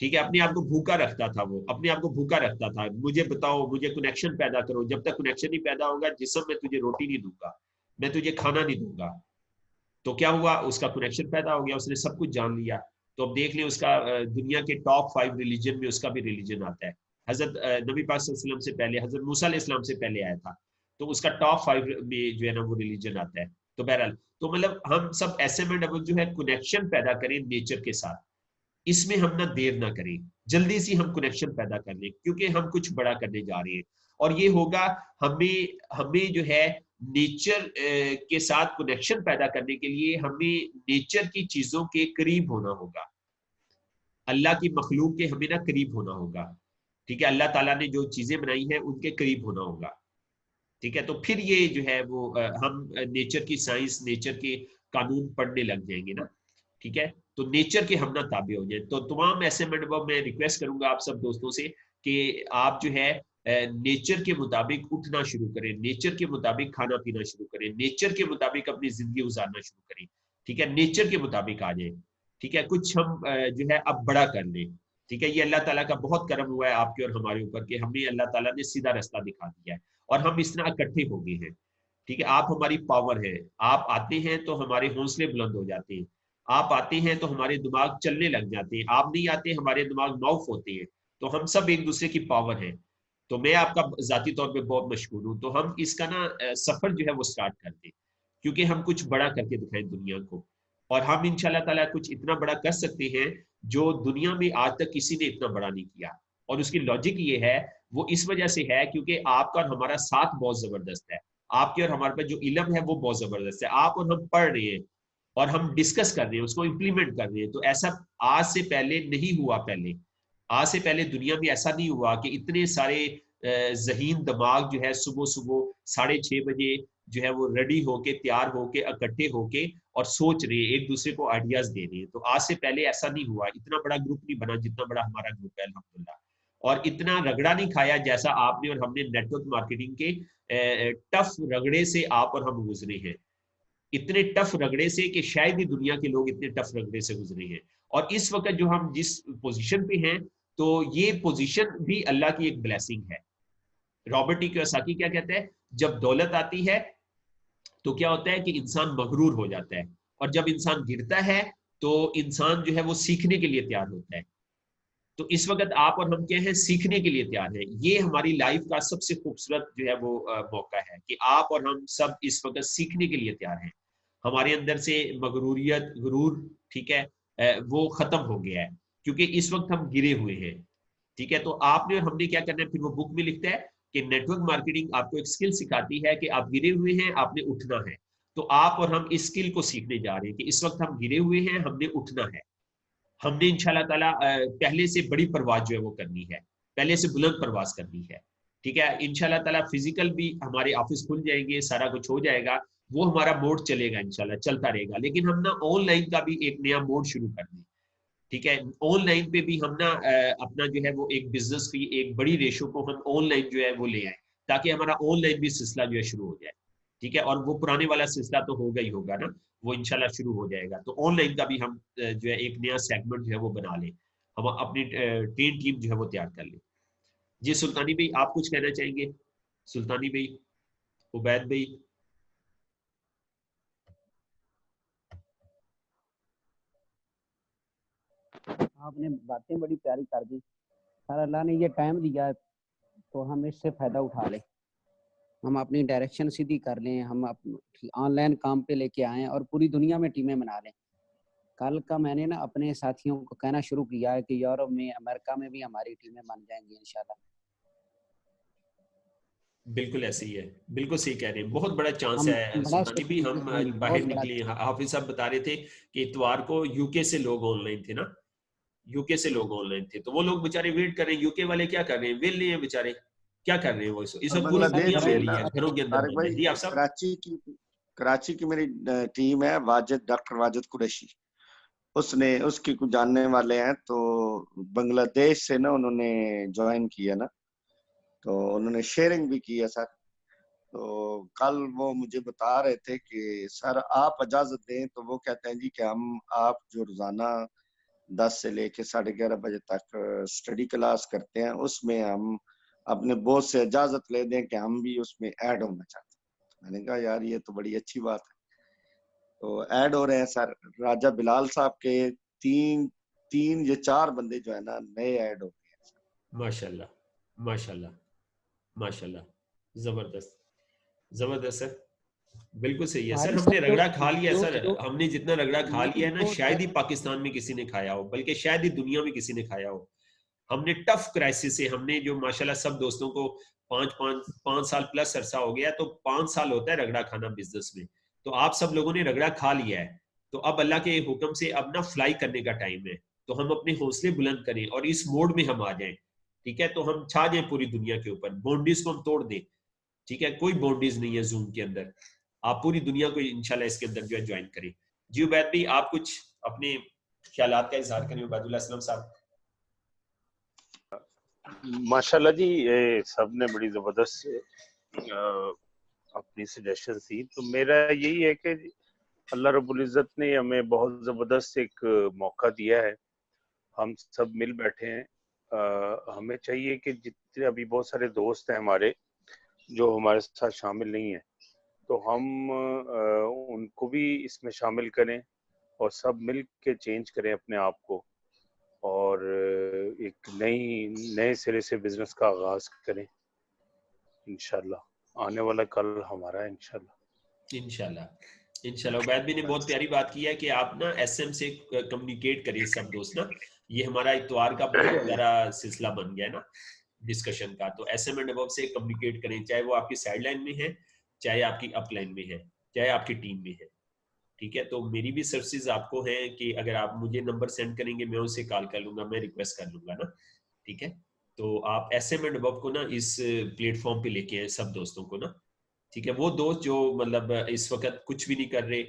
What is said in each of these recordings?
ٹھیک ہے, اپنے آپ کو بھوکا رکھتا تھا, وہ اپنے آپ کو بھوکا رکھتا تھا, مجھے بتاؤ, مجھے کنیکشن پیدا کرو, جب تک کنیکشن نہیں پیدا ہوگا جسم میں تجھے روٹی نہیں دوں گا, میں تجھے کھانا نہیں دوں گا. تو کیا ہوا, اس کا کنیکشن پیدا ہو گیا, اس نے سب کچھ جان لیا. تو اب دیکھ لیں اس کا دنیا کے ٹاپ 5 ریلیجن میں اس کا بھی ریلیجن آتا ہے. حضرت نبی پاک صلی اللہ علیہ وسلم سے پہلے, حضرت موسیٰ علیہ السلام سے پہلے آیا تھا, تو اس کا ٹاپ 5 میں جو ہے نا وہ ریلیجن آتا ہے. تو بہرحال تو مطلب ہم سب ایسے میں جو ہے کنیکشن پیدا کریں نیچر کے ساتھ, اس میں ہم نہ دیر نہ کریں, جلدی سے ہم کنیکشن پیدا کر لیں, کیونکہ ہم کچھ بڑا کرنے جا رہے ہیں. اور یہ ہوگا ہمیں جو ہے نیچر کے ساتھ کنیکشن پیدا کرنے کے لیے ہمیں نیچر کی چیزوں کے قریب ہونا ہوگا, اللہ کی مخلوق کے ہمیں نہ قریب ہونا ہوگا. ٹھیک ہے, اللہ تعالیٰ نے جو چیزیں بنائی ہیں ان کے قریب ہونا ہوگا. ٹھیک ہے, تو پھر یہ جو ہے وہ ہم نیچر کی سائنس, نیچر کے قانون پڑھنے لگ جائیں گے نا. ٹھیک ہے, تو نیچر کے ہم نہ تابع ہو جائیں. تو تمام ایسے میں ریکویسٹ کروں گا آپ سب دوستوں سے کہ آپ جو ہے نیچر کے مطابق اٹھنا شروع کریں, نیچر کے مطابق کھانا پینا شروع کریں, نیچر کے مطابق اپنی زندگی گزارنا شروع کریں. ٹھیک ہے, نیچر کے مطابق آ جائیں. ٹھیک ہے, کچھ ہم جو ہے اب بڑا کر لیں. ٹھیک ہے, یہ اللہ تعالیٰ کا بہت کرم ہوا ہے آپ کے اور ہمارے اوپر کہ ہمیں اللہ تعالیٰ نے سیدھا رستہ دکھا دیا ہے اور ہم اس طرح اکٹھے ہو گئے ہیں. ٹھیک ہے, آپ ہماری پاور ہے, آپ آتے ہیں تو ہمارے حوصلے بلند ہو جاتے ہیں, آپ آتے ہیں تو ہمارے دماغ چلنے لگ جاتے ہیں, آپ نہیں آتے ہمارے دماغ معاف ہوتے ہیں. تو ہم سب ایک دوسرے کی پاور ہیں. تو میں آپ کا ذاتی طور پہ بہت مشکور ہوں. تو ہم اس کا نا سفر جو ہے وہ سٹارٹ کر دیں, کیونکہ ہم کچھ بڑا کر کے دکھائیں دنیا کو, اور ہم انشاءاللہ تعالیٰ کچھ اتنا بڑا کر سکتے ہیں جو دنیا میں آج تک کسی نے اتنا بڑا نہیں کیا. اور اس کی لاجک یہ ہے, وہ اس وجہ سے ہے کیونکہ آپ کا اور ہمارا ساتھ بہت زبردست ہے, آپ کے اور ہمارے پاس جو علم ہے وہ بہت زبردست ہے. آپ اور ہم پڑھ رہے ہیں اور ہم ڈسکس کر رہے ہیں, اس کو امپلیمنٹ کر رہے ہیں. تو ایسا آج سے پہلے نہیں ہوا, آج سے پہلے دنیا میں ایسا نہیں ہوا کہ اتنے سارے ذہین دماغ جو ہے صبح 6:30 بجے جو ہے وہ ریڈی ہو کے, تیار ہو کے, اکٹھے ہو کے اور سوچ رہے ہیں, ایک دوسرے کو آئیڈیاز دے رہے ہیں. تو آج سے پہلے ایسا نہیں ہوا, اتنا بڑا گروپ نہیں بنا جتنا بڑا ہمارا گروپ ہے الحمدللہ. اور اتنا رگڑا نہیں کھایا جیسا آپ نے اور ہم نے نیٹ ورک مارکیٹنگ کے ٹف رگڑے سے آپ اور ہم گزرے ہیں, اتنے ٹف رگڑے سے کہ شاید ہی دنیا کے لوگ اتنے ٹف رگڑے سے گزرے ہیں. اور اس وقت جو ہم جس پوزیشن پہ ہیں, تو یہ پوزیشن بھی اللہ کی ایک بلیسنگ ہے. رابرٹ ٹی کیوساکی کیا کہتے ہیں, جب دولت آتی ہے تو کیا ہوتا ہے کہ انسان مغرور ہو جاتا ہے, اور جب انسان گرتا ہے تو انسان جو ہے وہ سیکھنے کے لیے تیار ہوتا ہے. تو اس وقت آپ اور ہم کیا ہیں, سیکھنے کے لیے تیار ہیں. یہ ہماری لائف کا سب سے خوبصورت جو ہے وہ موقع ہے کہ آپ اور ہم سب اس وقت سیکھنے کے لیے تیار ہیں. ہمارے اندر سے مغروریت, غرور, ٹھیک ہے, وہ ختم ہو گیا ہے کیونکہ اس وقت ہم گرے ہوئے ہیں. ٹھیک ہے, تو آپ نے اور ہم نے کیا کرنا ہے, پھر وہ بک میں لکھتا ہے کہ نیٹ ورک مارکیٹنگ آپ کو ایک سکل سکھاتی ہے کہ آپ گرے ہوئے ہیں, آپ نے اٹھنا ہے. تو آپ اور ہم اس سکل کو سیکھنے جا رہے ہیں کہ اس وقت ہم گرے ہوئے ہیں, ہم نے اٹھنا ہے. ہم نے انشاءاللہ تعالیٰ پہلے سے بڑی پرواز جو ہے وہ کرنی ہے, پہلے سے بلند پرواز کرنی ہے. ٹھیک ہے, انشاءاللہ تعالیٰ فزیکل بھی ہمارے آفس کھل جائیں گے, سارا کچھ ہو جائے گا, وہ ہمارا موڈ چلے گا انشاءاللہ, چلتا رہے گا. لیکن ہم نا آن لائن کا بھی ایک نیا موڈ شروع کر دیں. ٹھیک ہے, آن لائن پہ بھی ہم نا اپنا جو ہے وہ ایک بزنس کی ایک بڑی ریشو کو ہم آن لائن جو ہے وہ لے آئیں, تاکہ ہمارا آن لائن بھی سلسلہ جو ہے شروع ہو جائے. ٹھیک ہے, اور وہ پرانے والا سلسلہ تو ہوگا ہی ہوگا نا, وہ انشاءاللہ شروع ہو جائے گا. تو آن لائن کا بھی ہم جو ہے ایک نیا سیگمنٹ جو ہے وہ بنا لیں, ہم اپنی ٹیم جو ہے وہ تیار کر لیں. جی سلطانی بھائی, آپ کچھ کہنا چاہیں گے؟ سلطانی بھائی, عبید بھائی. آپ نے باتیں بڑی پیاری کر دی. سر اللہ نے یہ ٹائم دیا تو ہم اس سے فائدہ اٹھا لیں, ہم اپنی ڈائریکشن سیدھی کر لیں, ہم آن لائن کام پہ لے کے آئیں اور پوری دنیا میں ٹیمیں بنا لیں. کل کا میں نے نا اپنے ساتھیوں کو کہنا شروع کیا ہے کہ یورپ میں, امریکہ میں بھی ہماری ٹیمیں بن جائیں گی انشاءاللہ. بالکل ایسے ہی ہے, بالکل صحیح کہہ رہے ہیں, بہت بڑا چانس ہے سلطانی بھی. ہم باہر نکلے, حافظ صاحب بتا رہے تھے کہ اتوار کو یو کے سے لوگ آن لائن تھے نا, یو کے سے لوگ آن لائن تھے, تو وہ لوگ بےچارے ویٹ کر رہے ہیں. یو کے والے کیا کر رہے ہیں, ویل نہیں ہیں بےچارے, کیا کر رہے ہیں وہ, اس وقت پوری دنیا میں لی ہے, گھروں کے اندر بند ہے. جی آپ صاحب. کراچی کی میری ٹیم ہے, ڈاکٹر واجد قریشی, اس کی کچھ جاننے والے ہیں, تو بنگلہ دیش سے نا انہوں نے جوائن کیا نا, تو انہوں نے شیئرنگ بھی کی ہے سر. تو کل وہ مجھے بتا رہے تھے کہ سر آپ اجازت دیں, تو وہ کہتے ہیں جی کہ ہم آپ جو روزانہ 10 سے لے کے 11:30 بجے تک اسٹڈی کلاس کرتے ہیں. اس میں ہم اپنے باس سے اجازت لے دیں کہ ہم بھی اس میں ایڈ ہونا چاہتے ہیں. میں نے کہا یار یہ تو بڑی اچھی بات ہے. تو ایڈ ہو رہے ہیں سر. راجہ بلال صاحب کے 3 یا 4 بندے جو ہے نا نئے ایڈ ہو گئے ہیں. ماشاءاللہ ماشاءاللہ ماشاءاللہ, زبردست زبردست سر, بالکل صحیح ہے سر. ہم نے رگڑا کھا لیا سر, ہم نے جتنا رگڑا کھا لیا ہے نا شاید ہی پاکستان میں کسی نے کھایا ہو, بلکہ شاید ہی دنیا میں کسی نے کھایا ہو. ہم نے ٹف کرائسس سے, ہم نے جو ماشاءاللہ سب دوستوں کو 5 سال پلس عرصہ ہو گیا, تو 5 سال ہوتا ہے رگڑا کھانا بزنس میں. تو آپ سب لوگوں نے رگڑا کھا لیا ہے, تو اب اللہ کے حکم سے اب نا فلائی کرنے کا ٹائم ہے. تو ہم اپنے حوصلے بلند کریں اور اس موڈ میں ہم آ جائیں, ٹھیک ہے. تو ہم چھا جائیں پوری دنیا کے اوپر, باؤنڈریز کو ہم توڑ دیں, ٹھیک ہے. کوئی باؤنڈریز نہیں ہے زوم کے اندر, آپ پوری دنیا کو انشاءاللہ اس کے اندر جو ہے جوائن کریں. جی عبید بھائی آپ کچھ اپنے خیالات کا اظہار کریں. عبید اللہ اسلم صاحب. ماشاءاللہ جی, سب نے بڑی زبردست اپنی سجیشن دی. تو میرا یہی ہے کہ اللہ رب العزت نے ہمیں بہت زبردست ایک موقع دیا ہے, ہم سب مل بیٹھے ہیں. ہمیں چاہیے کہ جتنے ابھی بہت سارے دوست ہیں ہمارے جو ہمارے ساتھ شامل نہیں ہیں, تو ہم ان کو بھی اس میں شامل کریں اور سب مل کے چینج کریں اپنے آپ کو, اور ایک نئے سرے سے بزنس کا آغاز کریں. انشاءاللہ آنے والا کل ہمارا ہے انشاءاللہ. انشاءاللہ عبید بھی نے بہت پیاری بات کی ہے کہ آپ نا ایس ایم سے کمیونیکیٹ کریں سب دوست نا. یہ ہمارا اتوار کا بہت پیارا سلسلہ بن گیا ہے نا ڈسکشن کا. تو ایس ایم اینڈ ابو سے کمیونیکیٹ کریں, چاہے وہ آپ کی سائڈ لائن میں ہے, چاہے آپ کی اپ لائن میں ہے, چاہے آپ کی ٹیم میں ہے, ٹھیک ہے. تو میری بھی سروسز آپ کو ہیں کہ اگر آپ مجھے نمبر سینڈ کریں گے میں اسے کال کر لوں گا, میں ریکویسٹ کر لوں گا نا, ٹھیک ہے. تو آپ ایس ایم اینڈ ابو کو نا اس پلیٹ فارم پہ لے کے آئیں سب دوستوں کو نا, ٹھیک ہے. وہ دوست جو مطلب اس وقت کچھ بھی نہیں کر رہے,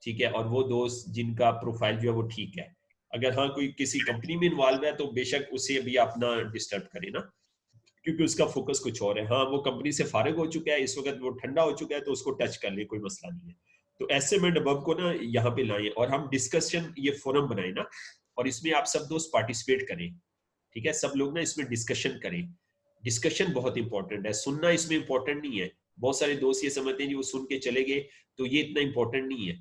ٹھیک ہے, اور وہ دوست جن کا پروفائل جو ہے وہ ٹھیک ہے. اگر ہاں کوئی کسی کمپنی میں انوالو ہے تو بے شک اسے ابھی آپ نہ ڈسٹرب کریں نا, کیونکہ اس کا فوکس کچھ اور ہے. ہاں وہ کمپنی سے فارغ ہو چکا ہے اس وقت, وہ ٹھنڈا ہو چکا ہے, تو اس کو ٹچ کر لیں, کوئی مسئلہ نہیں ہے. تو ایسے میں ابو کو نا یہاں پہ لائیں اور ہم ڈسکشن یہ فورم بنائیں نا, اور اس میں آپ سب دوست پارٹیسپیٹ کریں, ٹھیک ہے. سب لوگ نا اس میں ڈسکشن کریں. ڈسکشن بہت امپورٹنٹ ہے, سننا اس میں امپورٹنٹ نہیں ہے. بہت سارے دوست یہ سمجھتے ہیں کہ وہ سن کے چلے گئے تو یہ اتنا امپورٹنٹ نہیں ہے,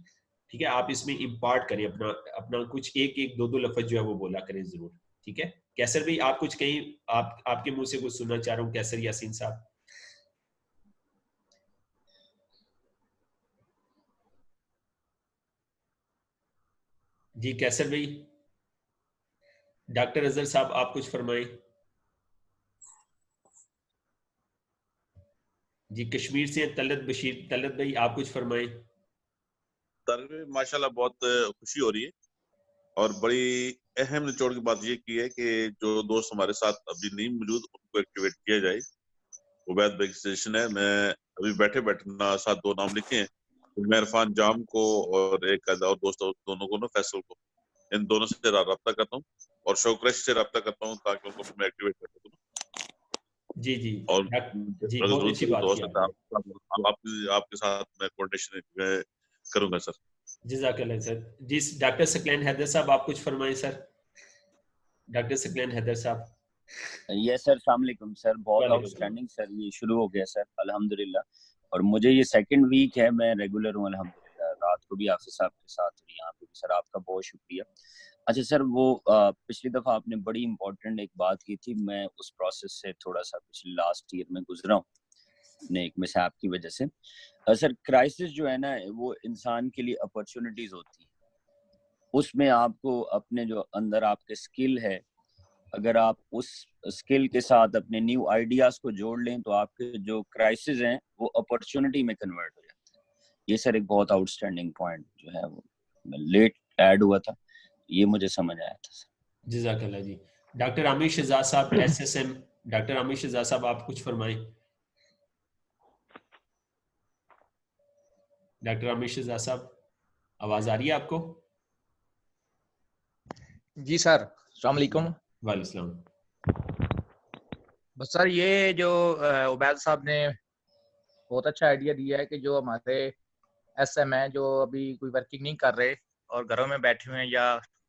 ٹھیک ہے. آپ اس میں امپارٹ کریں اپنا کچھ ایک دو لفظ جو ہے وہ بولا کریں ضرور, ٹھیک ہے. کیسر بھائی آپ کچھ کہیں, آپ کے منہ سے کچھ سننا چاہ رہا ہوں. کیسر یاسین صاحب. جی کیسر بھائی. ڈاکٹر اظہر صاحب آپ کچھ فرمائیں. جی کشمیر سے طلعت بشیر. طلعت بھائی آپ کچھ فرمائیں. ماشاءاللہ بہت خوشی ہو رہی ہے, اور بڑی اہم نچوڑ کی بات یہ کی ہے کہ جو دوست ہمارے ساتھ ابھی نہیں موجود ان کو ایکٹیویٹ کیا جائے. عبید بھائی کی سجیشن ہے, میں ابھی بیٹھے ساتھ 2 نام لکھے ہیں, میں عرفان جام کو اور ایک اور دوست دونوں کو نا فیصل کو, ان دونوں سے رابطہ کرتا ہوں اور شوکرش سے رابطہ کرتا ہوں تاکہ ان کو میں ایکٹیویٹ کر سکوں. جی جی اور جی بہت اچھی بات کی آپ کے ساتھ میں کوارڈینیشن کروں گا سر. جزاک اللہ سر. جی ڈاکٹر سکلین حیدر صاحب آپ کچھ فرمائیں سر. ڈاکٹر سکلین حیدر صاحب. یس سر, السلام علیکم سر. بہت آؤٹ اسٹینڈنگ سر, یہ شروع ہو گیا سر الحمدللہ, اور مجھے یہ 2nd ویک ہے, میں ریگولر ہوں الحمدللہ. رات کو بھی حافظ صاحب کے ساتھ اور یہاں پہ بھی سر آپ کا بہت شکریہ. اچھا سر, وہ پچھلی دفعہ آپ نے بڑی امپورٹنٹ ایک بات کی تھی, میں اس پروسیس سے تھوڑا سا پچھلے لاسٹ ایئر میں گزرا ہوں اپنے ایک مسحاب کی وجہ سے. سر کرائسس جو ہے نا وہ انسان کے لیے اپرچونٹیز ہوتی ہیں, اس میں آپ کو اپنے جو اندر آپ کے سکل ہے, اگر آپ اس سکل کے ساتھ اپنے نیو آئیڈیاز کو جوڑ لیں تو آپ کے جو کرائسس ہیں وہ اپرچونٹی میں کنورٹ ہو جاتے ہیں. یہ سر ایک بہت آؤٹ اسٹینڈنگ پوائنٹ جو ہے وہ لیٹ ایڈ ہوا تھا, یہ مجھے سمجھ آیا تھا سر. جزاک اللہ جی. ڈاکٹر عامر شہزاد صاحب ایس ایس ایم. ڈاکٹر عامر شہزاد صاحب آپ کچھ فرمائیں. ڈاکٹر عامر شہزاد صاحب آواز آ رہی ہے آپ کو؟ جی سر, السلام علیکم. وعلیکم السلام. بس سر یہ جو عبید صاحب نے بہت اچھا آئیڈیا دیا ہے کہ جو ہمارے ایس ایم ہیں جو ابھی کوئی ورکنگ نہیں کر رہے اور گھروں میں بیٹھے ہوئے ہیں یا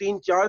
3-4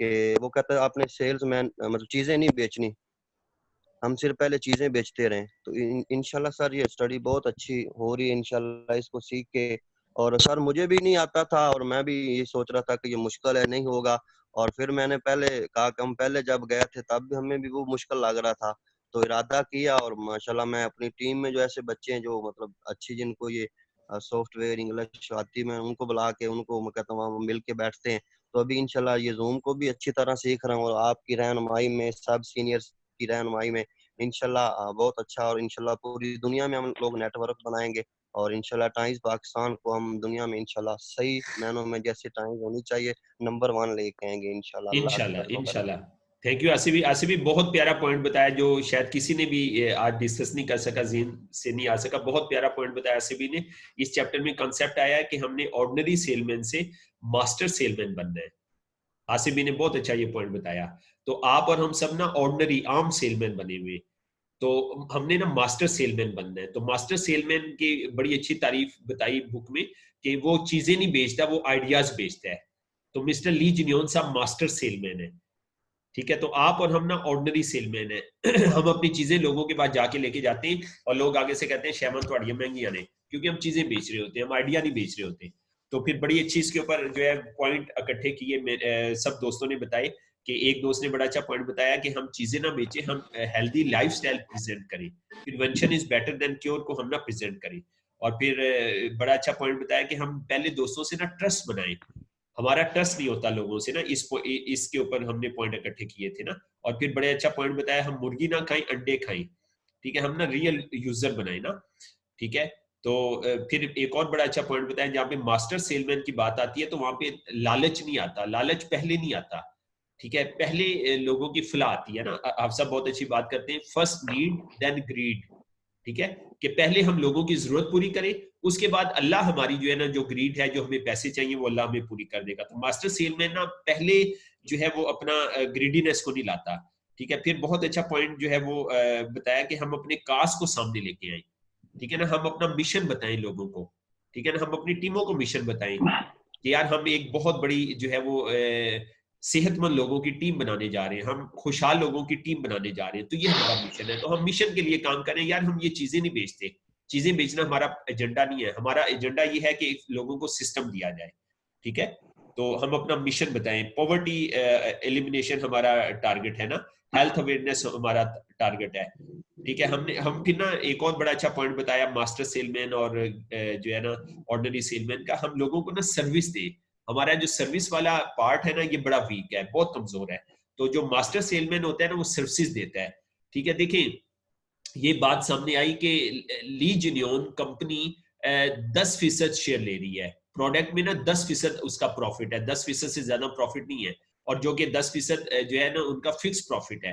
کہ وہ کہتا ہے آپ نے سیلز مین مطلب چیزیں نہیں بیچنی, ہم صرف پہلے چیزیں بیچتے رہیں. تو انشاءاللہ سر یہ اسٹڈی بہت اچھی ہو رہی ہے انشاءاللہ اس کو سیکھ کے. اور سر مجھے بھی نہیں آتا تھا اور میں بھی یہ سوچ رہا تھا کہ یہ مشکل ہے, نہیں ہوگا. اور پھر میں نے پہلے کہا کہ ہم پہلے جب گئے تھے تب بھی ہمیں بھی وہ مشکل لگ رہا تھا, تو ارادہ کیا اور ماشاءاللہ میں اپنی ٹیم میں جو ایسے بچے ہیں جو مطلب اچھی جن کو یہ سافٹ ویئر انگلش آتی, میں ان کو بلا کے ان کو میں کہتا ہوں ہم مل کے بیٹھتے ہیں. تو ابھی انشاءاللہ یہ زوم کو بھی اچھی طرح سیکھ رہا ہوں اور آپ کی رہنمائی میں, سب سینئرز کی رہنمائی میں انشاءاللہ بہت اچھا. اور انشاءاللہ پوری دنیا میں ہم لوگ نیٹ ورک بنائیں گے اور انشاءاللہ ٹائمز پاکستان کو ہم دنیا میں انشاءاللہ صحیح معنوں میں جیسے ٹائمز ہونی چاہیے نمبر 1 لے کے آئیں گے انشاءاللہ. انشاءاللہ. تھینک یو آصف بھی بہت پیارا پوائنٹ بتایا جو شاید کسی نے بھی آج ڈسکس نہیں کر سکا, ذہن سے نہیں آ سکا. بہت پیارا پوائنٹ بتایا آصف نے. اس چیپٹر میں کنسیپٹ آیا ہے کہ ہم نے آرڈنری سیل مین سے ماسٹر سیل مین بننا ہے. آصف نے بہت اچھا یہ پوائنٹ بتایا. تو آپ اور ہم سب نا آرڈنری عام سیل مین بنے ہوئے, تو ہم نے نا ماسٹر سیل مین بننا ہے. تو ماسٹر سیل مین کی بڑی اچھی تعریف بتائی بک میں کہ وہ چیزیں نہیں بیچتا, وہ آئیڈیاز بیچتا ہے. تو مسٹر لی جنیون صاحب ماسٹر سیل مین ہے, ٹھیک ہے. تو آپ اور ہم نا آرڈنری سیل مین ہے. ہم اپنی چیزیں لوگوں کے پاس جا کے لے کے جاتے ہیں اور لوگ آگے سے کہتے ہیں شیمن تھوڑی مہنگیاں نے, کیونکہ ہم چیزیں بیچ رہے ہوتے ہیں, ہم آئیڈیا نہیں بیچ رہے ہوتے. تو پھر بڑی اچھی اس کے اوپر جو ہے پوائنٹ اکٹھے کیے سب دوستوں نے بتائے. کہ ایک دوست نے بڑا اچھا پوائنٹ بتایا کہ ہم چیزیں نہ بیچیں, ہم ہیلدی لائف سٹائل پریزنٹ کریں. Prevention is better than cure کو ہم نہ پریزنٹ کریں. اور پھر بڑا اچھا پوائنٹ بتایا کہ ہم پہلے دوستوں سے نا ٹرسٹ بنائیں. ہمارا ٹرسٹ نہیں ہوتا لوگوں سے نا, اس کے اوپر ہم نے پوائنٹ اکٹھے کیے تھے نا. اور پھر بڑے اچھا پوائنٹ بتایا ہم مرغی نہ کھائیں انڈے کھائیں, ٹھیک ہے, ہم نا ریئل یوزر بنائیں نا, ٹھیک ہے. تو پھر ایک اور بڑا اچھا پوائنٹ بتایا جہاں پہ ماسٹر سیل مین کی بات آتی ہے تو وہاں پہ لالچ نہیں آتا, لالچ پہلے نہیں آتا, ٹھیک ہے. پہلے لوگوں کی فلاح آتی ہے نا. آپ سب بہت اچھی بات کرتے ہیں, فرسٹ نیڈ دین گریڈ, ٹھیک ہے, کہ پہلے ہم لوگوں کی ضرورت پوری کریں, اس کے بعد اللہ ہماری جو ہے نا جو گریڈ ہے, جو ہمیں پیسے چاہیے وہ اللہ ہمیں پوری کر دے گا. تو ماسٹر سیل مین نا پہلے جو ہے وہ اپنا گریڈینس کو نہیں لاتا, ٹھیک ہے. پھر بہت اچھا پوائنٹ جو ہے وہ بتایا کہ ہم اپنے کاز کو سامنے لے کے آئیں, ٹھیک ہے نا. ہم اپنا مشن بتائیں لوگوں کو, ٹھیک ہے نا. ہم اپنی ٹیموں کو مشن بتائیں کہ یار ہم ایک بہت بڑی جو ہے وہ صحت مند لوگوں کی ٹیم بنانے جا رہے ہیں, ہم خوشحال لوگوں کی ٹیم بنانے جا رہے ہیں, تو یہ ہمارا مشن ہے. تو ہم مشن کے لیے کام کریں. یار ہم یہ چیزیں نہیں بیچتے, چیزیں بیچنا ہمارا ایجنڈا نہیں ہے. ہمارا ایجنڈا یہ ہے کہ لوگوں کو سسٹم دیا جائے, ٹھیک ہے. تو ہم اپنا مشن بتائیں. پاورٹی ایلیمینیشن ہمارا ٹارگٹ ہے نا, ہیلتھ اویئرنیس ہمارا ٹارگٹ ہے, ٹھیک ہے. ہم پھر نا ایک اور بڑا اچھا پوائنٹ بتایا ماسٹر سیل مین اور جو ہے نا آرڈنری سیل مین کا, ہم لوگوں کو نا سروس دے. ہمارا جو سروس والا پارٹ ہے نا یہ بڑا ویک ہے, بہت کمزور ہے. تو جو ماسٹر سیل مین ہوتا ہے نا وہ سروسز دیتا ہے, ٹھیک ہے. دیکھیں یہ بات سامنے آئی کہ لی جنیون کمپنی 10% شیئر لے رہی ہے پروڈکٹ میں نا, 10% اس کا پروفٹ ہے, 10% سے زیادہ پروفٹ نہیں ہے. اور جو کہ 10% جو ہے نا ان کا فکس پروفٹ ہے.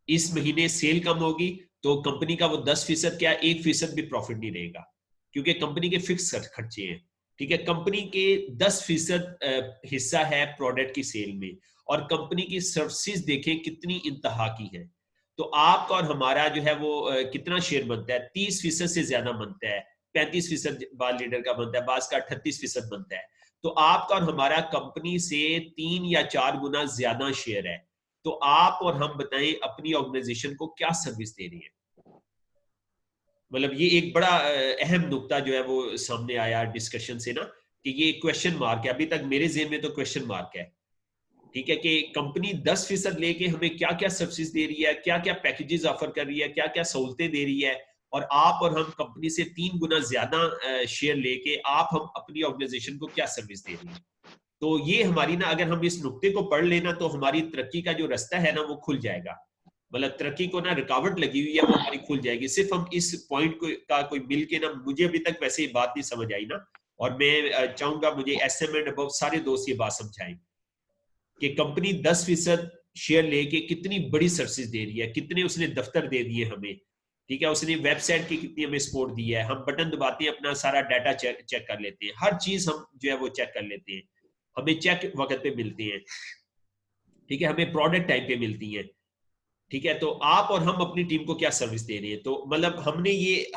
اس مہینے سیل کم ہوگی تو کمپنی کا وہ 10% کیا 1% بھی پروفٹ نہیں رہے گا, کیونکہ کمپنی کے فکس خرچے ہیں, ٹھیک ہے. کمپنی کے 10% حصہ ہے پروڈکٹ کی سیل میں, اور کمپنی کی سروسز دیکھیں کتنی انتہا کی ہے. تو آپ کا اور ہمارا جو ہے وہ کتنا شیئر بنتا ہے, 30% سے زیادہ بنتا ہے, 35% بعض لیڈر کا بنتا ہے, بعض کا 38% بنتا ہے. تو آپ کا اور ہمارا کمپنی سے 3 یا 4 گنا زیادہ شیئر ہے. تو آپ اور ہم بتائیں اپنی آرگنائزیشن کو کیا سروس دے رہی ہے. مطلب یہ ایک بڑا اہم نقطہ جو ہے وہ سامنے آیا ڈسکشن سے نا, کہ یہ کویشچن مارک ہے. ابھی تک میرے ذہن میں تو کویشچن مارک ہے, ٹھیک ہے, کہ کمپنی 10% لے کے ہمیں کیا کیا سروسز دے رہی ہے, کیا کیا پیکیجز آفر کر رہی ہے, کیا کیا سہولتیں دے رہی ہے, اور آپ اور ہم کمپنی سے 3 گنا زیادہ شیئر لے کے آپ ہم اپنی آرگنائزیشن کو کیا سروس دے رہی ہیں. تو یہ ہماری نا اگر ہم اس نقطے کو پڑھ لینا تو ہماری ترقی کا جو رستہ ہے نا وہ کھل جائے گا. مطلب ترقی کو نا رکاوٹ لگی ہوئی ہے وہ ہماری کھل جائے گی, صرف ہم اس پوائنٹ کا کوئی مل کے نا. مجھے ابھی تک ویسے یہ بات نہیں سمجھ آئی نا, اور میں چاہوں گا مجھے ایس ایم اینڈ ابو سارے دوست یہ بات سمجھائیں کہ کمپنی 10% شیئر لے کے کتنی بڑی سروسز دے رہی ہے, کتنے اس نے دفتر دے دیے ہمیں, ٹھیک ہے. اس نے ویب سائٹ کی کتنی ہمیں سپورٹ دی ہے, ہم بٹن دباتے ہیں اپنا سارا ڈیٹا چیک کر لیتے ہیں, ہر چیز ہم جو ہے وہ چیک کر لیتے ہیں, ہمیں چیک وقت پہ ملتے ہیں, ٹھیک ہے, ہمیں پروڈکٹ ٹائم پہ ملتی ہیں, ٹھیک ہے. تو آپ اور ہم اپنی ٹیم کو کیا سروس دے رہے ہیں. تو مطلب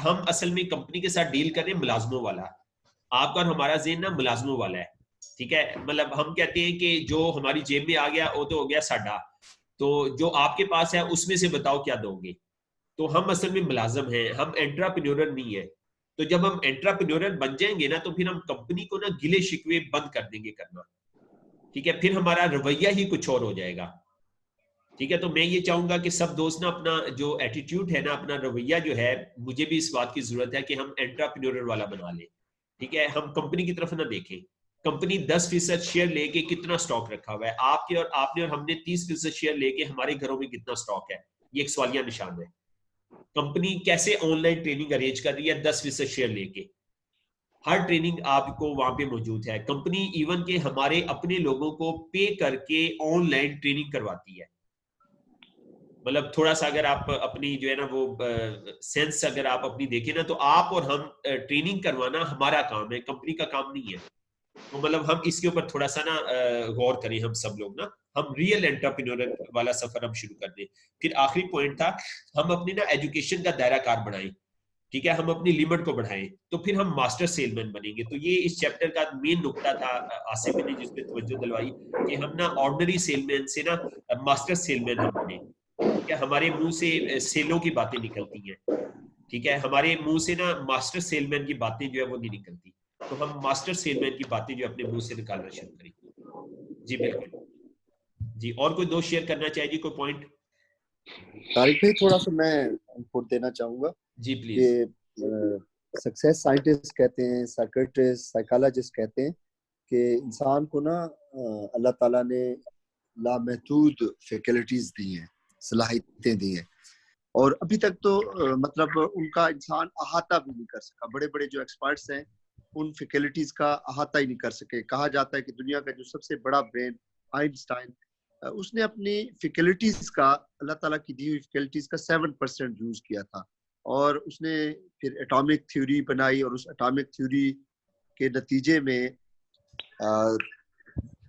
ہم اصل میں کمپنی کے ساتھ ڈیل کر رہے ہیں ملازموں والا. آپ کا اور ہمارا ذہن نا ملازموں والا ہے, ٹھیک ہے، مطلب ہم کہتے ہیں کہ جو ہماری جیب میں آ گیا وہ تو ہو گیا ساڈا، تو جو آپ کے پاس ہے اس میں سے بتاؤ کیا دو گے. تو ہم اصل میں ملازم ہیں، ہم انٹرپرینیورر نہیں ہے. تو جب ہم انٹرپرینیورر بن جائیں گے نا تو پھر ہم کمپنی کو نا گلے شکوے بند کر دیں گے کرنا. ٹھیک ہے، پھر ہمارا رویہ ہی کچھ اور ہو جائے گا. ٹھیک ہے، تو میں یہ چاہوں گا کہ سب دوست نا اپنا جو ایٹیٹیوڈ ہے نا، اپنا رویہ جو ہے، مجھے بھی اس بات کی ضرورت ہے کہ ہم انٹرپرینیورر والا بنا لیں. ٹھیک ہے، ہم کمپنی کی طرف نہ دیکھیں. کمپنی 10% شیئر لے کے کتنا سٹاک رکھا ہوا ہے، آپ کے اور آپ نے اور ہم نے 30% شیئر لے کے ہمارے گھروں میں کتنا سٹاک ہے، یہ ایک سوالیہ نشان ہے. کمپنی کیسے آن لائن ٹریننگ ارینج کر رہی ہے 10% شیئر لے کے، ہر ٹریننگ آپ کو وہاں پہ موجود ہے. کمپنی ایون کہ ہمارے اپنے لوگوں کو پے کر کے آن لائن ٹریننگ کرواتی ہے. مطلب تھوڑا سا اگر آپ اپنی جو ہے نا وہ سینس اگر آپ اپنی دیکھیں نا، تو آپ اور ہم ٹریننگ کروانا ہمارا کام ہے، کمپنی کا کام نہیں ہے. تو مطلب ہم اس کے اوپر تھوڑا سا نا غور کریں ہم سب لوگ نا، ہم ریئل انٹرپرینور والا سفر ہم شروع کر دیں. پھر آخری پوائنٹ تھا ہم اپنی نا ایجوکیشن کا دائرہ کار بڑھائیں. ٹھیک ہے، ہم اپنی لیمٹ کو بڑھائیں تو پھر ہم ماسٹر سیل مین بنیں گے. تو یہ اس چیپٹر کا مین نقطہ تھا آصف نے جس پہ توجہ دلوائی کہ ہم نا آرڈنری سیل مین سے نا ماسٹر سیل مین ہم بنیں. ٹھیک ہے، ہمارے منہ سے سیلوں کی باتیں نکلتی ہیں. ٹھیک ہے، ہمارے منہ سے نا ماسٹر سیل مین کی باتیں جو ہے وہ نہیں نکلتی. تو ہم ماسٹر سیل مین کی باتیں جو اپنے منہ سے نکالنا شروع کریں. جی بالکل جی. اور کوئی دوست شیئر کرنا چاہے جی، کوئی پوائنٹ؟ طارق بھائی تھوڑا سا میں انپٹ دینا چاہوں گا. جی پلیز. کہ سکسیس سائنٹسٹ کہتے ہیں، سائیکٹرسٹ، سائیکالوجسٹ کہتے ہیں کہ انسان کو نا اللہ تعالیٰ نے لامحدود فیکلٹیز دی ہیں، صلاحیتیں دی ہیں، اور ابھی تک تو مطلب ان کا انسان احاطہ بھی نہیں کر سکا. بڑے بڑے جو ایکسپرٹس ہیں ان فیکلٹیز کا احاطہ ہی نہیں کر سکے. کہا جاتا ہے کہ دنیا کا جو سب سے بڑا برین آئنسٹائن، اس نے اپنی فیکلٹیز کا، اللہ تعالیٰ کی دی ہوئی فیکلٹیز کا 7% یوز کیا تھا. اور اس نے پھر اٹامک تھیوری بنائی، اور اس اٹامک تھیوری کے نتیجے میں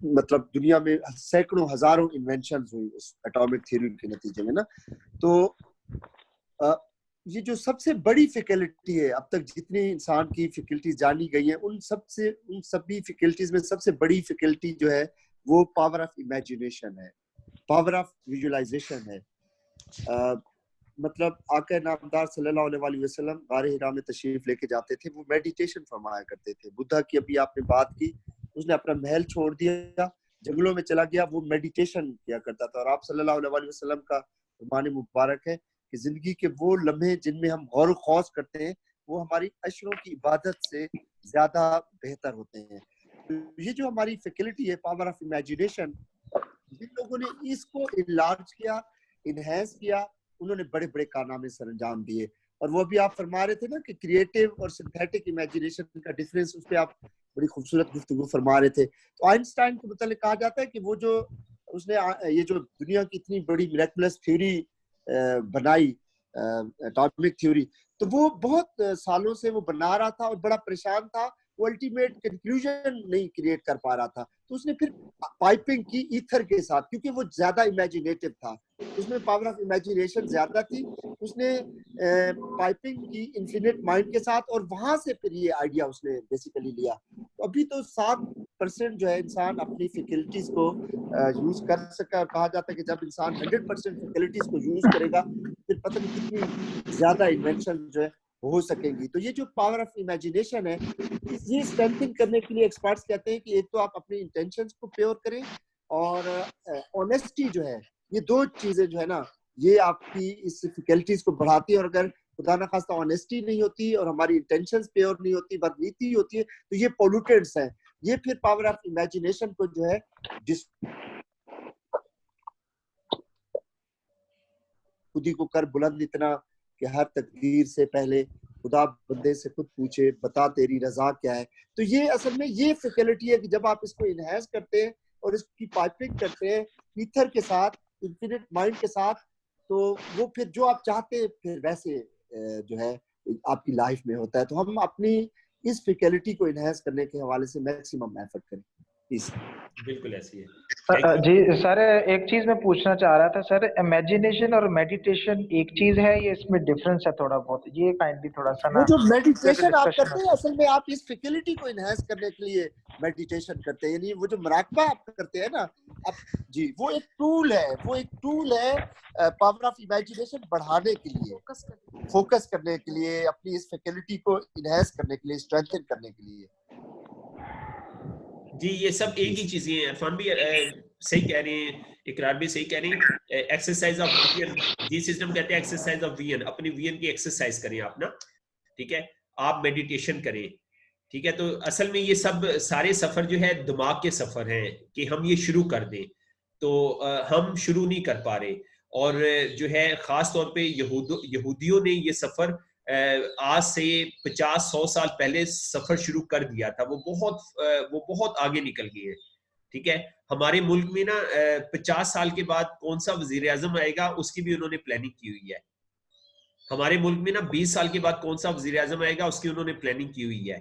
مطلب دنیا میں سینکڑوں ہزاروں انوینشنز ہوئی اس اٹامک تھیوری کے نتیجے میں نا. تو یہ جو سب سے بڑی فیکلٹی ہے اب تک جتنی انسان کی فیکلٹیز جانی گئی ہیں، ان سبھی فیکلٹیز میں سب سے بڑی فیکلٹی جو ہے وہ پاور آف امیجنیشن ہے، پاور آف ویژولائزیشن ہے. مطلب آقا نامدار صلی اللہ علیہ وسلم غار حرا میں تشریف لے کے جاتے تھے، وہ میڈیٹیشن فرمایا کرتے تھے. بدھا کی ابھی آپ نے بات کی، اس نے اپنا محل چھوڑ دیا، جنگلوں میں چلا گیا، وہ میڈیٹیشن کیا کرتا تھا. اور آپ صلی اللہ علیہ وسلم کا فرمان مبارک ہے کہ زندگی کے وہ لمحے جن میں ہم غور و خوض کرتے ہیں وہ ہماری عشروں کی عبادت سے زیادہ بہتر ہوتے ہیں. یہ جو ہماری فیکلٹی ہے پاور آف امیجنیشن، جن لوگوں نے اس کو انلارج کیا، انہینس کیا، انہوں نے بڑے بڑے کارنامے سر انجام دیے. اور وہ بھی آپ فرما رہے تھے نا کہ کریٹو اور سنتھیٹک امیجنیشن کا ڈفرینس، اس پہ آپ بڑی خوبصورت گفتگو فرما رہے تھے. تو آئنسٹائن کے متعلق کہا جاتا ہے کہ وہ جو اس نے یہ جو دنیا کی اتنی بڑی میریکولس تھیوری بنائی، اٹامک تھیوری، تو وہ بہت سالوں سے وہ بنا رہا تھا اور بڑا پریشان تھا. وہ الٹیمیٹ کنکلوژن نہیں کریٹ کر پا رہا تھا. تو اس نے پھر پائپنگ کی ایتھر کے ساتھ، کیونکہ وہ زیادہ امیجنیٹو تھا، اس میں پاور آف امیجنیشن زیادہ تھی. اس نے پائپنگ کی انفینٹ مائنڈ کے ساتھ، اور وہاں سے پھر یہ آئیڈیا اس نے بیسیکلی لیا. ابھی تو 7% جو ہے انسان اپنی فیکلٹیز کو یوز کر سکا. اور کہا جاتا ہے کہ جب انسان 100% فیکلٹیز کو یوز کرے گا پھر پتہ نہیں کتنی زیادہ انوینشن جو ہے ہو سکیں گی. تو یہ جو پاور آف امیجنیشن ہے، یہ اسٹرینتھن کرنے کے لیے ایکسپرٹس کہتے ہیں کہ ایک تو آپ اپنی انٹینشنز کو پیور کریں، اور آنیسٹی جو ہے، یہ دو چیزیں جو ہے نا یہ آپ کی اس فیکلٹیز کو بڑھاتی ہے. اور اگر خدا نہ خواستہ آنیسٹی نہیں ہوتی اور ہماری انٹینشنز پیور نہیں ہوتی، بدنیتی ہوتی ہے، تو یہ پولوٹنٹس ہیں. یہ پھر پاور آف امیجنیشن کو جو ہے خودی کو کر بلند اتنا کہ ہر تقدیر سے پہلے خدا بندے سے خود پوچھے بتا تیری رضا کیا ہے. تو یہ اصل میں یہ فیکلٹی ہے کہ جب آپ اس کو انہینس کرتے ہیں اور اس کی پائپنگ کرتے ہیں ایتھر کے ساتھ، انفینٹ مائنڈ کے ساتھ، تو وہ پھر جو آپ چاہتے ہیں پھر ویسے جو ہے آپ کی لائف میں ہوتا ہے. تو ہم اپنی اس فیکلٹی کو انہینس کرنے کے حوالے سے میکسیمم ایفرٹ کریں. بالکل ایسی ہے. جی سر ایک چیز میں پوچھنا چاہ رہا تھا سر، امیجنیشن اور میڈیٹیشن ایک چیز ہے یا اس میں ڈفرنس ہے تھوڑا بہت؟ یہ کائنڈلی تھوڑا سا نا وہ جو میڈیٹیشن آپ ڈسکشن کرتے ہیں اصل میں آپ اس فیکلٹی کو انہینس کرنے کے لیے میڈیٹیشن کرتے ہیں، یعنی وہ جو مراقبہ آپ کرتے ہیں نا اب جی وہ ایک ٹول ہے پاور آف امیجنیشن بڑھانے کے لیے، فوکس کرنے کے لیے، اپنی اس فیکلٹی کو انہینس کرنے کے لیے، اسٹرینتھن کرنے کے لیے۔ جی یہ سب ایک ہی چیزیں ہیں، عرفان بھی صحیح کہہ رہے ہیں، اقرار بھی صحیح کہہ رہے ہیں، ایکسرسائز آف ویژن، جی سسٹم کہتے ہیں ایکسرسائز آف ویژن، اپنی ویژن کی ایکسرسائز کریں آپ نا، ٹھیک ہے، آپ میڈیٹیشن کریں، ٹھیک ہے۔ تو اصل میں یہ سب سارے سفر جو ہے دماغ کے سفر ہیں کہ ہم یہ شروع کر دیں، تو ہم شروع نہیں کر پا رہے، اور جو ہے خاص طور پہ یہودیوں نے یہ سفر آج سے 50-100 سال پہلے سفر شروع کر دیا تھا، وہ بہت آگے نکل گئے ہیں، ٹھیک ہے۔ ہمارے ملک میں نا 50 سال کے بعد کون سا وزیر اعظم آئے گا اس کی بھی انہوں نے پلاننگ کی ہوئی ہے۔ ہمارے ملک میں نا 20 سال کے بعد کون سا وزیر اعظم آئے گا اس کی انہوں نے پلاننگ کی ہوئی ہے،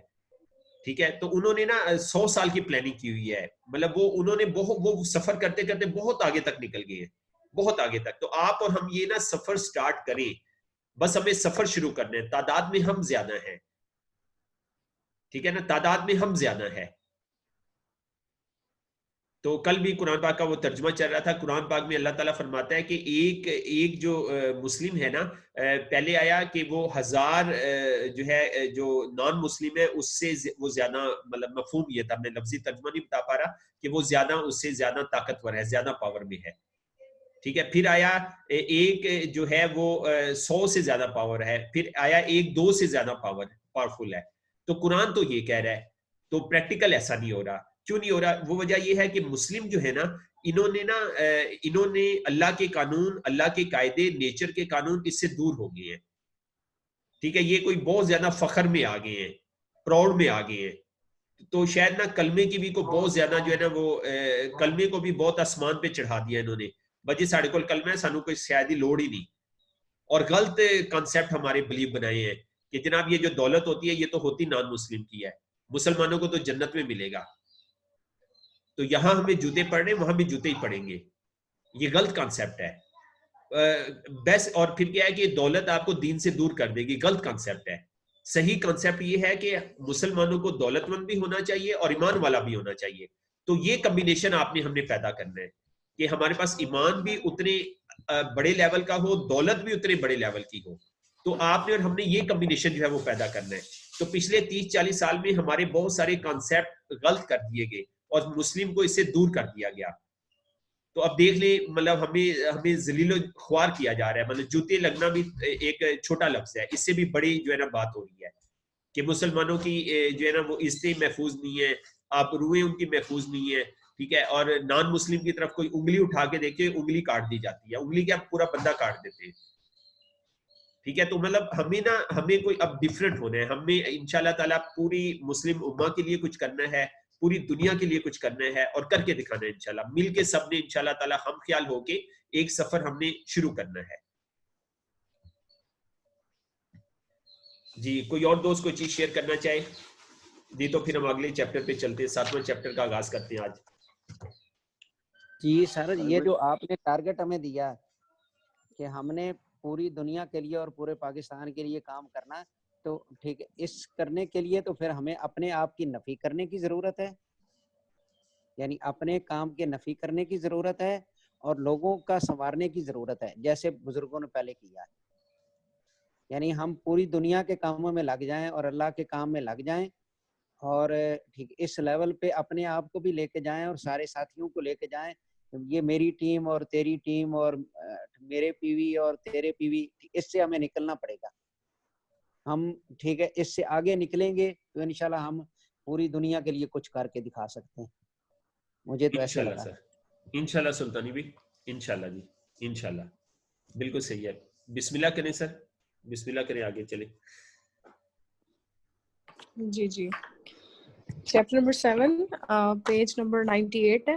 ٹھیک ہے۔ تو انہوں نے نا 100 سال کی پلاننگ کی ہوئی ہے، مطلب انہوں نے وہ سفر کرتے کرتے بہت آگے تک نکل گئے ہیں، بہت آگے تک۔ تو آپ اور ہم یہ نا سفر سٹارٹ کریں، بس ہمیں سفر شروع کرنا ہے، تعداد میں ہم زیادہ ہیں، ٹھیک ہے نا، تعداد میں ہم زیادہ ہیں۔ تو کل بھی قرآن پاک کا وہ ترجمہ چل رہا تھا، قرآن پاک میں اللہ تعالیٰ فرماتا ہے کہ ایک جو مسلم ہے نا، پہلے آیا کہ وہ 1000 جو ہے جو نان مسلم ہے اس سے وہ زیادہ، مطلب مفہوم یہ تھا، میں لفظی ترجمہ نہیں بتا پا رہا، کہ وہ زیادہ اس سے زیادہ طاقتور ہے، زیادہ پاور میں ہے، ٹھیک ہے۔ پھر آیا ایک جو ہے وہ 100 سے زیادہ پاور ہے، پھر آیا ایک 2 سے زیادہ پاورفل ہے۔ تو قرآن تو یہ کہہ رہا ہے، تو پریکٹیکل ایسا نہیں ہو رہا۔ کیوں نہیں ہو رہا؟ وہ وجہ یہ ہے کہ مسلم جو ہے نا، انہوں نے اللہ کے قانون، اللہ کے قاعدے، نیچر کے قانون اس سے دور ہو گئے ہیں، ٹھیک ہے۔ یہ کوئی بہت زیادہ فخر میں آ گئے ہیں، پراؤڈ میں آ گئے ہیں، تو شاید نا کلمے کی بھی کو بہت زیادہ جو ہے نا وہ کلمے کو بھی بہت آسمان پہ چڑھا دیا انہوں نے، بجے ساڑھے کو کلمہ ہے، سانو کوئی شاید ہی لوڑ ہی نہیں، اور غلط کانسیپٹ ہمارے بلیو بنائے ہیں کہ جناب یہ جو دولت ہوتی ہے یہ تو ہوتی نان مسلم کی ہے، مسلمانوں کو تو جنت میں ملے گا، تو یہاں ہمیں جوتے پڑنے وہاں بھی جوتے ہی پڑیں گے، یہ غلط کانسیپٹ ہے۔ بس اور پھر کیا ہے کہ دولت آپ کو دین سے دور کر دے گی، غلط کانسیپٹ ہے۔ صحیح کانسیپٹ یہ ہے کہ مسلمانوں کو دولت مند بھی ہونا چاہیے اور ایمان والا بھی ہونا چاہیے، تو یہ کمبینیشن آپ نے ہم نے پیدا کرنا ہے کہ ہمارے پاس ایمان بھی اتنے بڑے لیول کا ہو، دولت بھی اتنے بڑے لیول کی ہو، تو آپ نے اور ہم نے یہ کمبینیشن جو ہے وہ پیدا کرنا ہے۔ تو پچھلے 30-40 سال میں ہمارے بہت سارے کانسیپٹ غلط کر دیے گئے اور مسلم کو اس سے دور کر دیا گیا، تو اب دیکھ لیں مطلب ہمیں ذلیل و خوار کیا جا رہا ہے، مطلب جوتے لگنا بھی ایک چھوٹا لفظ ہے، اس سے بھی بڑی جو ہے نا بات ہو رہی ہے کہ مسلمانوں کی جو ہے نا وہ عزتیں محفوظ نہیں ہے، آپ روحیں ان کی محفوظ نہیں ہے، ٹھیک ہے، اور نان مسلم کی طرف کوئی انگلی اٹھا کے دیکھے انگلی کاٹ دی جاتی ہے، انگلی کیا پورا بندہ کاٹ دیتے ہیں، ٹھیک ہے۔ تو مطلب ہمیں کوئی اب ڈیفرنٹ ہونا ہے، ہمیں انشاءاللہ تعالیٰ پوری مسلم امہ کے لیے کچھ کرنا ہے، پوری دنیا کے لیے کچھ کرنا ہے اور کر کے دکھانا ہے انشاءاللہ، مل کے سب نے انشاءاللہ تعالیٰ ہم خیال ہو کے ایک سفر ہم نے شروع کرنا ہے۔ جی کوئی اور دوست کوئی چیز شیئر کرنا چاہے جی تو پھر ہم اگلے چیپٹر پہ چلتے ہیں، 7واں چیپٹر کا آغاز کرتے ہیں آج۔ جی سر یہ جو آپ نے ٹارگٹ ہمیں دیا کہ ہم نے پوری دنیا کے لیے اور پورے پاکستان کے لیے کام کرنا، تو ٹھیک ہے، اس کرنے کے لیے تو پھر ہمیں اپنے آپ کی نفی کرنے کی ضرورت ہے، یعنی اپنے کام کے نفی کرنے کی ضرورت ہے اور لوگوں کا سنوارنے کی ضرورت ہے، جیسے بزرگوں نے پہلے کیا ہے، یعنی ہم پوری دنیا کے کاموں میں لگ جائیں اور اللہ کے کام میں لگ جائیں، اور ٹھیک اس لیول پہ اپنے آپ کو بھی لے کے جائیں اور سارے ساتھیوں کو لے کے جائیں، یہ میری ٹیم اور تیری ٹیم اور میرے پی وی اور تیرے پی وی، اس سے ہمیں نکلنا پڑے گا۔ ہم ٹھیک ہے اس سے آگے نکلیں گے تو انشاءاللہ ہم پوری دنیا کے لیے کچھ کر کے دکھا سکتے ہیں، مجھے تو ایسے لگا۔ انشاءاللہ سلطانی بھی انشاءاللہ جی انشاءاللہ بالکل صحیح ہے۔ بسم اللہ کریں سر، بسم اللہ کریں، آگے چلیں۔ جی جی چیپٹر نمبر 7 پیج نمبر 98 ہے،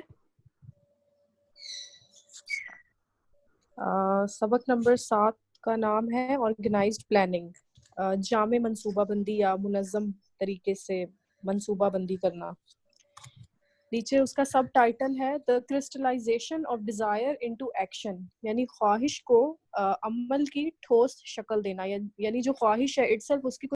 سبق نمبر 7 کا نام ہے آرگنائزڈ پلاننگ، جامع منصوبہ بندی یا منظم طریقے سے منصوبہ بندی کرنا۔ نیچے اس کا سب ٹائٹل ہے the crystallization of desire into action, یعنی خواہش کو عمل کی ٹھوس شکل دینا، یعنی جو خواہش ہے اٹ سیلف اس کی